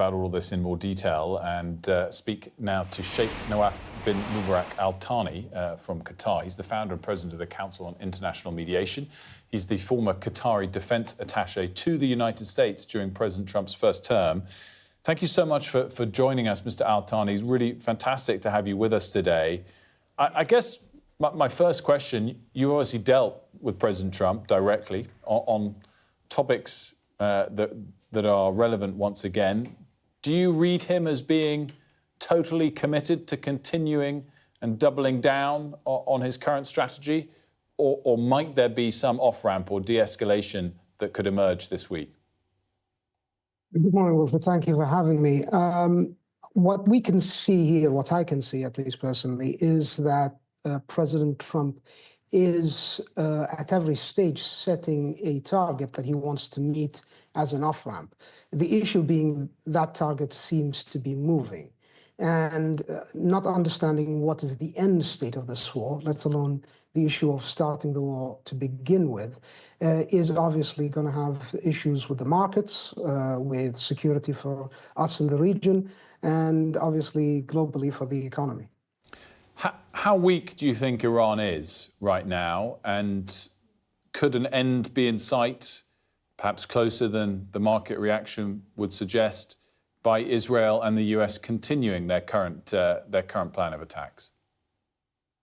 about all of this in more detail and speak now to Sheikh Nawaf bin Al-Thani from Qatar. He's the founder and president of the Council on International Mediation. He's the former Qatari defense attaché to the United States during President Trump's first term. Thank you so much for joining us, Mr. Al-Thani. It's really fantastic to have you with us today. I guess my first question, you obviously dealt with President Trump directly on topics that are relevant once again. Do you read him as being totally committed to continuing and doubling down on his current strategy? Or might there be some off-ramp or de-escalation that could emerge this week? Good morning, Wilfred. Thank you for having me. What we can see here, what I can see at least personally, is that President Trump is at every stage setting a target that he wants to meet as an off-ramp. The issue being that target seems to be moving, and not understanding what is the end state of this war, let alone the issue of starting the war to begin with, is obviously going to have issues with the markets, with security for us in the region, and obviously globally for the economy. How weak do you think Iran is right now? And could an end be in sight, perhaps closer than the market reaction would suggest, by Israel and the US continuing their current plan of attacks?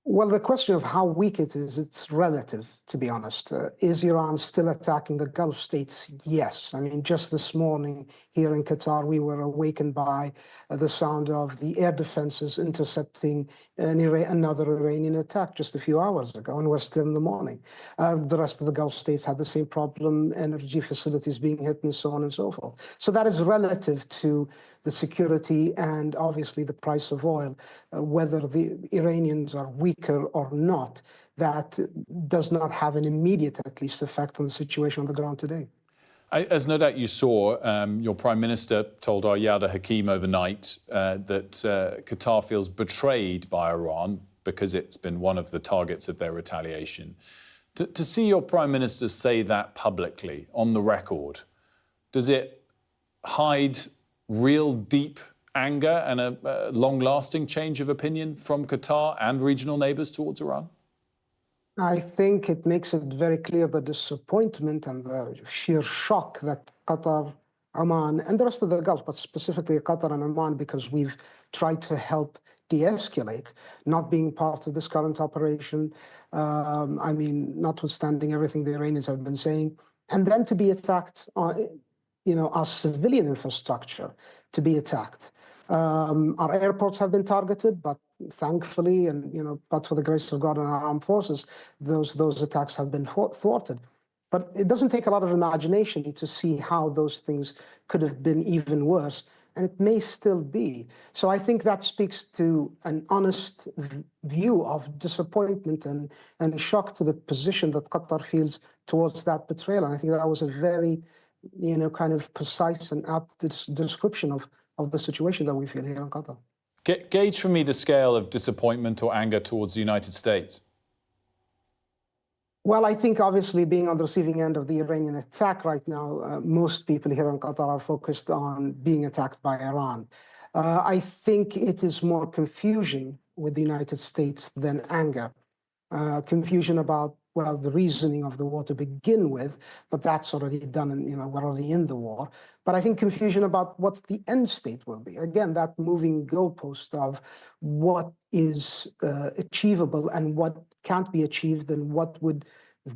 Well, the question of how weak it is, it's relative, to be honest. Is Iran still attacking the Gulf states? Yes. I mean, just this morning here in Qatar, we were awakened by the sound of the air defenses intercepting another Iranian attack just a few hours ago, and we're still in the morning. The rest of the Gulf states had the same problem, energy facilities being hit and so on and so forth. So that is relative to the security and obviously the price of oil. Whether the Iranians are weaker or not, that does not have an immediate, at least, effect on the situation on the ground today. As no doubt you saw, your Prime Minister told our Yada Hakim overnight that Qatar feels betrayed by Iran because it's been one of the targets of their retaliation. To see your Prime Minister say that publicly, on the record, does it hide real deep anger and a long-lasting change of opinion from Qatar and regional neighbours towards Iran? I think it makes it very clear the disappointment and the sheer shock that Qatar, Oman, and the rest of the Gulf, but specifically Qatar and Oman, because we've tried to help de-escalate, not being part of this current operation, I mean, notwithstanding everything the Iranians have been saying, and then to be attacked, our civilian infrastructure to be attacked. Our airports have been targeted, but thankfully, and but for the grace of God and our armed forces, those attacks have been thwarted. But it doesn't take a lot of imagination to see how those things could have been even worse, and it may still be. So I think that speaks to an honest view of disappointment and shock to the position that Qatar feels towards that betrayal. And I think that was a very, kind of precise and apt description of the situation that we feel here in Qatar. Gauge for me the scale of disappointment or anger towards the United States. Well, I think obviously being on the receiving end of the Iranian attack right now, most people here in Qatar are focused on being attacked by Iran. I think it is more confusion with the United States than anger. Confusion about, well, the reasoning of the war to begin with, but that's already done and, we're already in the war. But I think confusion about what the end state will be. Again, that moving goalpost of what is achievable and what can't be achieved and what would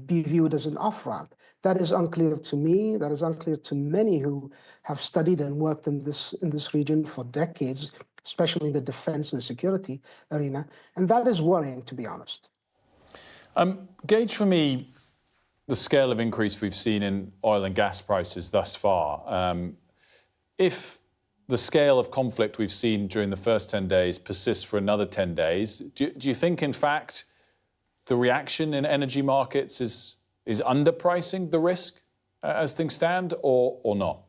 be viewed as an off-ramp. That is unclear to me. That is unclear to many who have studied and worked in this region for decades, especially in the defense and security arena. And that is worrying, to be honest. Gauge for me the scale of increase we've seen in oil and gas prices thus far. If the scale of conflict we've seen during the first 10 days persists for another 10 days, do you think, in fact, the reaction in energy markets is underpricing the risk as things stand or not?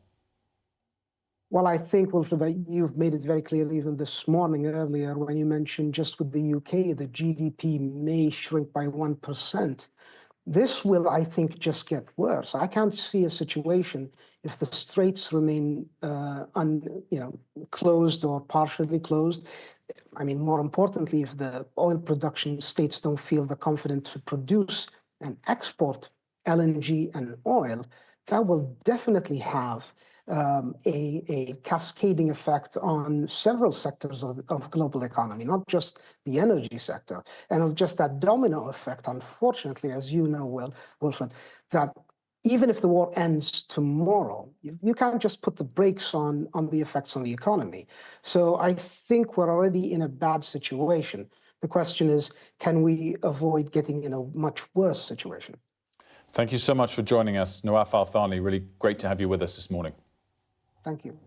Well, I think, Wilfred, that you've made it very clear even this morning earlier when you mentioned just with the UK, the GDP may shrink by 1%. This will, I think, just get worse. I can't see a situation if the straits remain closed or partially closed. I mean, more importantly, if the oil production states don't feel the confidence to produce and export LNG and oil, that will definitely have a cascading effect on several sectors of global economy, not just the energy sector. And just that domino effect, unfortunately, as you know well, Wilfred, that even if the war ends tomorrow, you can't just put the brakes on the effects on the economy. So I think we're already in a bad situation. The question is, can we avoid getting in a much worse situation? Thank you so much for joining us, Nawaf Al-Thani. Really great to have you with us this morning. Thank you.